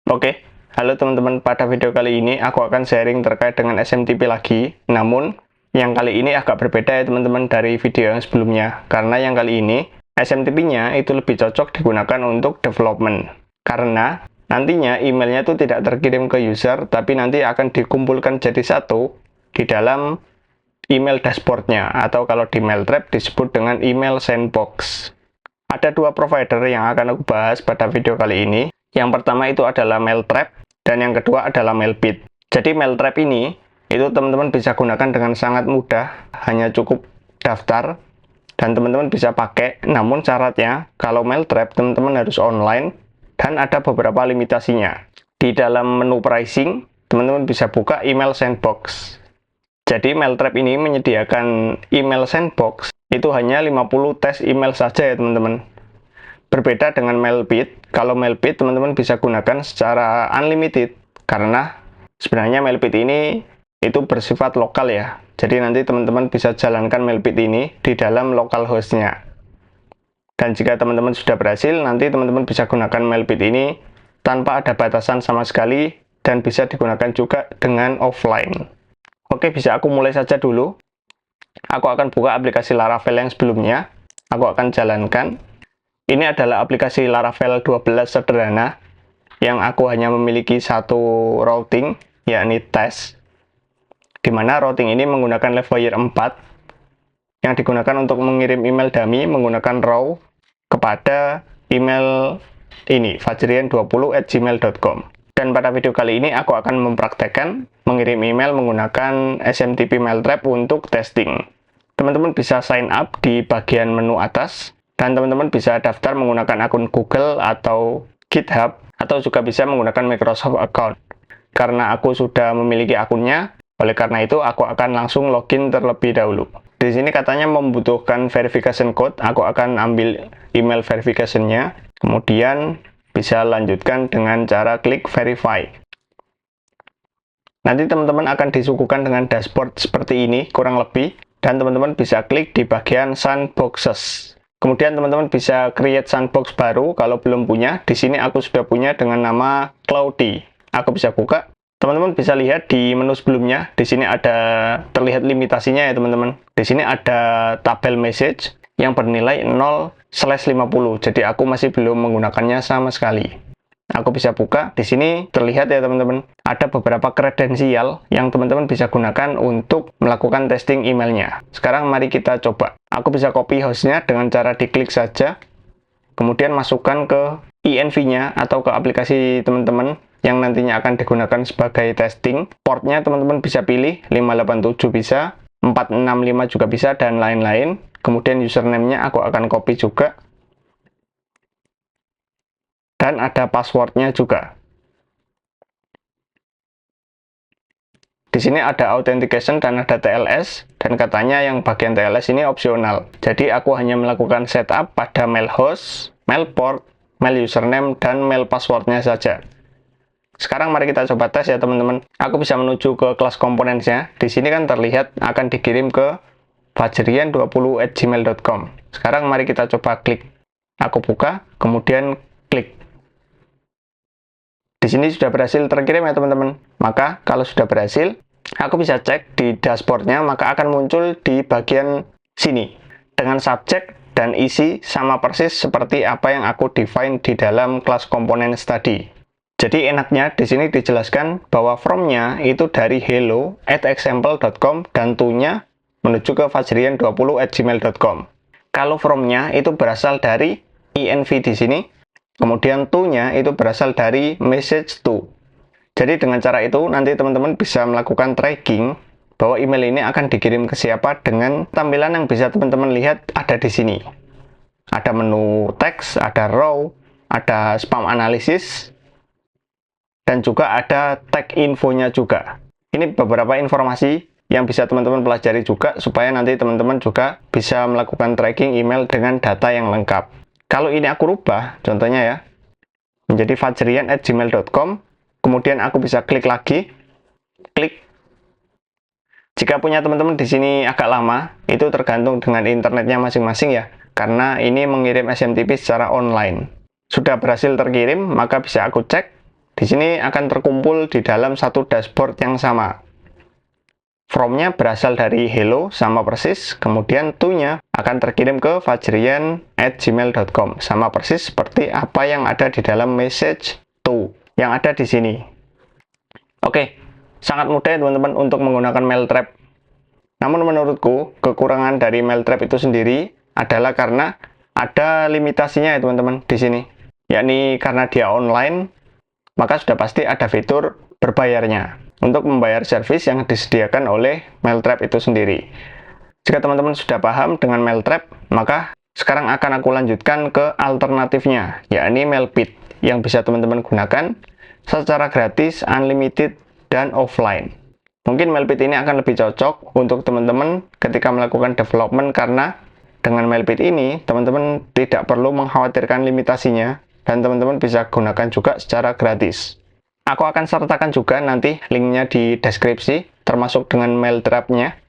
Oke, halo teman-teman, pada video kali ini aku akan sharing terkait dengan SMTP lagi. Namun, yang kali ini agak berbeda ya teman-teman dari video yang sebelumnya. Karena yang kali ini, SMTP-nya itu lebih cocok digunakan untuk development. Karena nantinya emailnya itu tidak terkirim ke user, tapi nanti akan dikumpulkan jadi satu di dalam email dashboard-nya. Atau kalau di Mailtrap disebut dengan email sandbox. Ada dua provider yang akan aku bahas pada video kali ini. Yang pertama itu adalah Mailtrap, dan yang kedua adalah Mailpit. Jadi Mailtrap ini, itu teman-teman bisa gunakan dengan sangat mudah, hanya cukup daftar, dan teman-teman bisa pakai. Namun syaratnya, kalau Mailtrap teman-teman harus online, dan ada beberapa limitasinya. Di dalam menu pricing, teman-teman bisa buka email sandbox. Jadi Mailtrap ini menyediakan email sandbox, itu hanya 50 tes email saja ya teman-teman. Berbeda dengan Mailpit, kalau Mailpit teman-teman bisa gunakan secara unlimited, karena sebenarnya Mailpit ini itu bersifat lokal ya. Jadi nanti teman-teman bisa jalankan Mailpit ini di dalam local hostnya. Dan jika teman-teman sudah berhasil, nanti teman-teman bisa gunakan Mailpit ini tanpa ada batasan sama sekali, dan bisa digunakan juga dengan offline. Oke, bisa aku mulai saja dulu. Aku akan buka aplikasi Laravel yang sebelumnya. Aku akan jalankan. Ini adalah aplikasi Laravel 12 sederhana, yang aku hanya memiliki satu routing, yakni test, di mana routing ini menggunakan Livewire 4, yang digunakan untuk mengirim email dummy menggunakan row kepada email ini, fajrian20@gmail.com. Dan pada video kali ini aku akan mempraktekkan mengirim email menggunakan SMTP Mailtrap untuk testing. Teman-teman bisa sign up di bagian menu atas, dan teman-teman bisa daftar menggunakan akun Google atau GitHub, atau juga bisa menggunakan Microsoft account. Karena aku sudah memiliki akunnya, oleh karena itu aku akan langsung login terlebih dahulu. Di sini katanya membutuhkan verification code, aku akan ambil email verification-nya, kemudian bisa lanjutkan dengan cara klik verify. Nanti teman-teman akan disuguhkan dengan dashboard seperti ini, kurang lebih, dan teman-teman bisa klik di bagian sandboxes. Kemudian teman-teman bisa create sandbox baru kalau belum punya. Di sini aku sudah punya dengan nama Cloudy. Aku bisa buka. Teman-teman bisa lihat di menu sebelumnya. Di sini ada terlihat limitasinya ya teman-teman. Di sini ada tabel message yang bernilai 0/50. Jadi aku masih belum menggunakannya sama sekali. Aku bisa buka. Di sini terlihat ya teman-teman. Ada beberapa kredensial yang teman-teman bisa gunakan untuk melakukan testing emailnya. Sekarang mari kita coba. Aku bisa copy hostnya dengan cara diklik saja. Kemudian masukkan ke INV-nya atau ke aplikasi teman-teman yang nantinya akan digunakan sebagai testing. Portnya teman-teman bisa pilih, 587 bisa, 465 juga bisa, dan lain-lain. Kemudian username-nya aku akan copy juga. Dan ada passwordnya juga. Di sini ada authentication dan ada TLS, dan katanya yang bagian TLS ini opsional. Jadi aku hanya melakukan setup pada mail host, mail port, mail username, dan mail passwordnya saja. Sekarang mari kita coba tes ya teman-teman. Aku bisa menuju ke kelas components-nya. Di sini kan terlihat akan dikirim ke fajrian20@gmail.com. Sekarang mari kita coba klik. Aku buka, kemudian klik. Di sini sudah berhasil terkirim ya teman-teman. Maka kalau sudah berhasil, aku bisa cek di dashboard-nya, maka akan muncul di bagian sini dengan subjek dan isi sama persis seperti apa yang aku define di dalam kelas components tadi. Jadi enaknya di sini dijelaskan bahwa from-nya itu dari hello@example.com dan to-nya menuju ke fajrian20@gmail.com. Kalau from-nya itu berasal dari INV di sini, kemudian to-nya itu berasal dari message to. Jadi dengan cara itu nanti teman-teman bisa melakukan tracking bahwa email ini akan dikirim ke siapa dengan tampilan yang bisa teman-teman lihat ada di sini. Ada menu teks, ada row, ada spam analysis, dan juga ada tag infonya juga. Ini beberapa informasi yang bisa teman-teman pelajari juga supaya nanti teman-teman juga bisa melakukan tracking email dengan data yang lengkap. Kalau ini aku rubah, contohnya ya, menjadi fajrian@gmail.com, kemudian aku bisa klik lagi, klik. Jika punya teman-teman di sini agak lama, itu tergantung dengan internetnya masing-masing ya, karena ini mengirim SMTP secara online. Sudah berhasil terkirim, maka bisa aku cek, Di sini akan terkumpul di dalam satu dashboard yang sama. From-nya berasal dari hello sama persis, kemudian to-nya akan terkirim ke fajrian@gmail.com sama persis seperti apa yang ada di dalam message to yang ada di sini. Oke, sangat mudah ya teman-teman untuk menggunakan Mailtrap. Namun menurutku kekurangan dari Mailtrap itu sendiri adalah karena ada limitasinya ya teman-teman di sini. Yakni karena dia online, maka sudah pasti ada fitur berbayarnya untuk membayar servis yang disediakan oleh Mailtrap itu sendiri. Jika teman-teman sudah paham dengan Mailtrap, maka sekarang akan aku lanjutkan ke alternatifnya, yakni Mailpit, yang bisa teman-teman gunakan secara gratis, unlimited, dan offline. Mungkin Mailpit ini akan lebih cocok untuk teman-teman ketika melakukan development karena dengan Mailpit ini, teman-teman tidak perlu mengkhawatirkan limitasinya dan teman-teman bisa gunakan juga secara gratis. Aku akan sertakan juga nanti linknya di deskripsi, termasuk dengan Mailtrap-nya.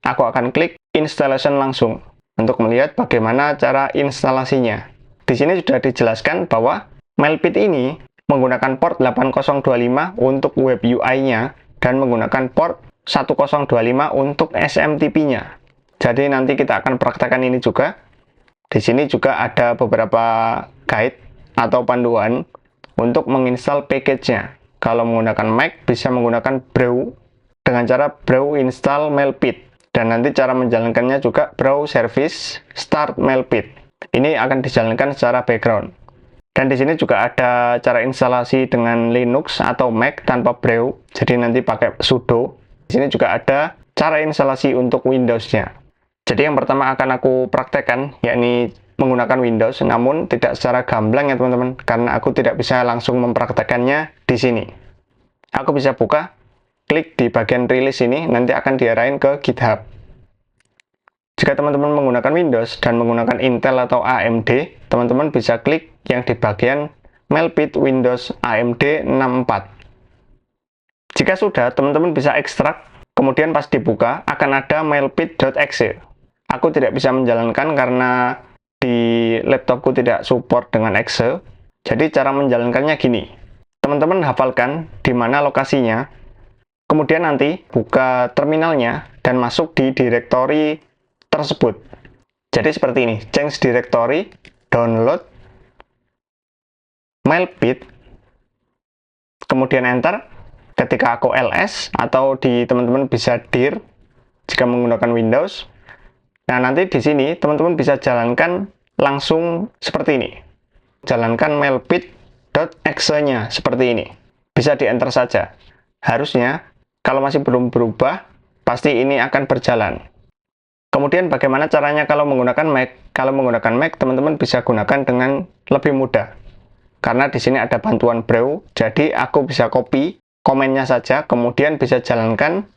Aku akan klik installation langsung untuk melihat bagaimana cara instalasinya. Di sini sudah dijelaskan bahwa Mailpit ini menggunakan port 8025 untuk web UI-nya dan menggunakan port 1025 untuk SMTP-nya. Jadi nanti kita akan praktekkan ini juga. Di sini juga ada beberapa guide atau panduan untuk menginstal package-nya. Kalau menggunakan Mac, bisa menggunakan brew dengan cara brew install Mailpit. Dan nanti cara menjalankannya juga brew service start Mailpit. Ini akan dijalankan secara background. Dan di sini juga ada cara instalasi dengan Linux atau Mac tanpa brew. Jadi nanti pakai sudo. Di sini juga ada cara instalasi untuk Windows-nya. Jadi yang pertama akan aku praktekkan, yakni menggunakan Windows, namun tidak secara gamblang ya teman-teman, karena aku tidak bisa langsung mempraktekannya di sini. Aku bisa buka, klik di bagian rilis ini, nanti akan diarahin ke GitHub. Jika teman-teman menggunakan Windows dan menggunakan Intel atau AMD, teman-teman bisa klik yang di bagian Mailpit Windows AMD 64. Jika sudah, teman-teman bisa ekstrak, kemudian pas dibuka akan ada mailpit.exe. Aku tidak bisa menjalankan karena di laptopku tidak support dengan exe. Jadi cara menjalankannya gini. Teman-teman hafalkan di mana lokasinya, kemudian nanti buka terminalnya dan masuk di directory tersebut. Jadi seperti ini, change directory, download, Mailpit, kemudian enter. Ketika aku ls atau di teman-teman bisa dir jika menggunakan Windows. Nah, nanti di sini teman-teman bisa jalankan langsung seperti ini. Jalankan mailpit.exe-nya seperti ini. Bisa di enter saja. Harusnya kalau masih belum berubah, pasti ini akan berjalan. Kemudian bagaimana caranya kalau menggunakan Mac? Kalau menggunakan Mac, teman-teman bisa gunakan dengan lebih mudah. Karena di sini ada bantuan brew, jadi aku bisa copy komennya saja, kemudian bisa jalankan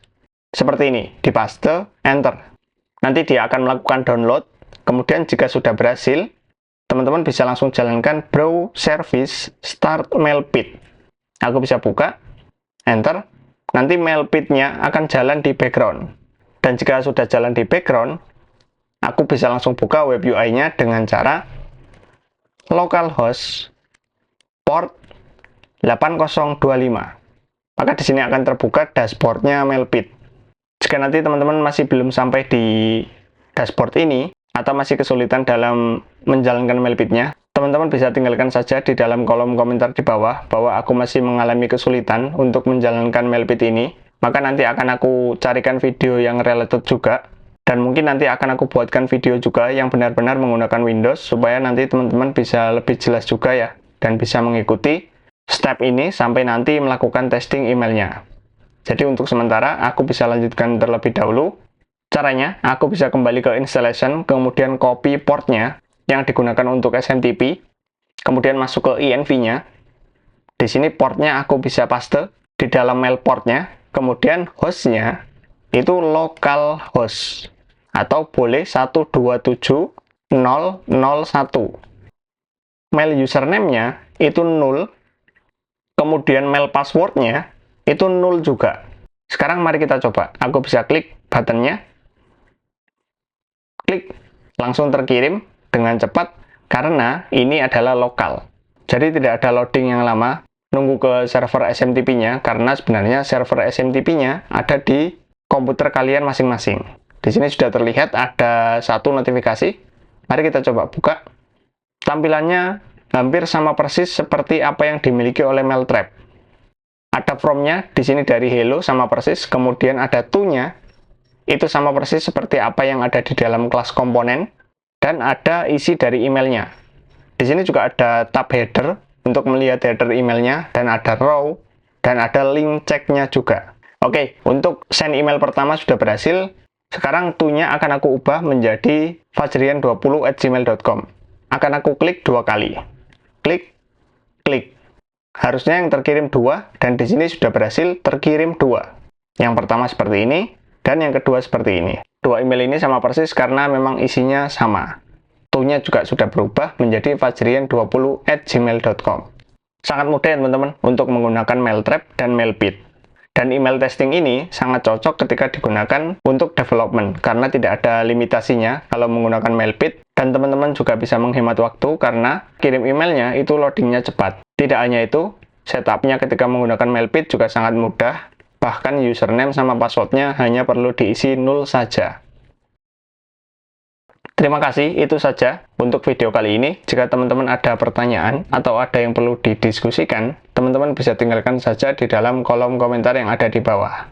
seperti ini, dipaste, enter. Nanti dia akan melakukan download, kemudian jika sudah berhasil, teman-teman bisa langsung jalankan brew service start Mailpit. Aku bisa buka, enter, nanti Mailpit-nya akan jalan di background. Dan jika sudah jalan di background, aku bisa langsung buka web UI-nya dengan cara localhost port 8025. Maka di sini akan terbuka dashboard-nya Mailpit. Jika nanti teman-teman masih belum sampai di dashboard ini, atau masih kesulitan dalam menjalankan Mailpit-nya, teman-teman bisa tinggalkan saja di dalam kolom komentar di bawah, bahwa aku masih mengalami kesulitan untuk menjalankan Mailpit ini. Maka nanti akan aku carikan video yang related juga, dan mungkin nanti akan aku buatkan video juga yang benar-benar menggunakan Windows, supaya nanti teman-teman bisa lebih jelas juga ya, dan bisa mengikuti step ini sampai nanti melakukan testing emailnya. Jadi untuk sementara, aku bisa lanjutkan terlebih dahulu. Caranya, aku bisa kembali ke installation, kemudian copy portnya yang digunakan untuk SMTP, kemudian masuk ke INV-nya. Di sini portnya aku bisa paste di dalam mail portnya, kemudian hostnya itu localhost, atau boleh 127.0.0.1. Mail username-nya itu 0, kemudian mail password-nya itu 0 juga. Sekarang mari kita coba. Aku bisa klik button-nya, klik, langsung terkirim dengan cepat karena ini adalah lokal. Jadi tidak ada loading yang lama. nunggu ke server SMTP-nya, karena sebenarnya server SMTP-nya ada di komputer kalian masing-masing. Di sini sudah terlihat ada satu notifikasi. Mari kita coba buka. Tampilannya hampir sama persis seperti apa yang dimiliki oleh Mailtrap. Ada from-nya, di sini dari hello sama persis, kemudian ada to-nya, itu sama persis seperti apa yang ada di dalam kelas komponen, dan ada isi dari emailnya. Di sini juga ada tab header untuk melihat header emailnya, dan ada row, dan ada link cek-nya juga. Oke, untuk send email pertama sudah berhasil. Sekarang to-nya akan aku ubah menjadi fajrian20@gmail.com. Akan aku klik 2 kali. Klik, klik. Harusnya yang terkirim 2, dan di sini sudah berhasil terkirim 2. Yang pertama seperti ini, dan yang kedua seperti ini. Dua email ini sama persis karena memang isinya sama. To-nya juga sudah berubah menjadi fajrian20@gmail.com. Sangat mudah ya teman-teman untuk menggunakan Mailtrap dan Mailpit. Dan email testing ini sangat cocok ketika digunakan untuk development karena tidak ada limitasinya kalau menggunakan Mailpit, dan teman-teman juga bisa menghemat waktu karena kirim emailnya itu loadingnya cepat. Tidak hanya itu, setupnya ketika menggunakan Mailpit juga sangat mudah, bahkan username sama passwordnya hanya perlu diisi 0 saja. Terima kasih, itu saja untuk video kali ini. Jika teman-teman ada pertanyaan atau ada yang perlu didiskusikan, teman-teman bisa tinggalkan saja di dalam kolom komentar yang ada di bawah.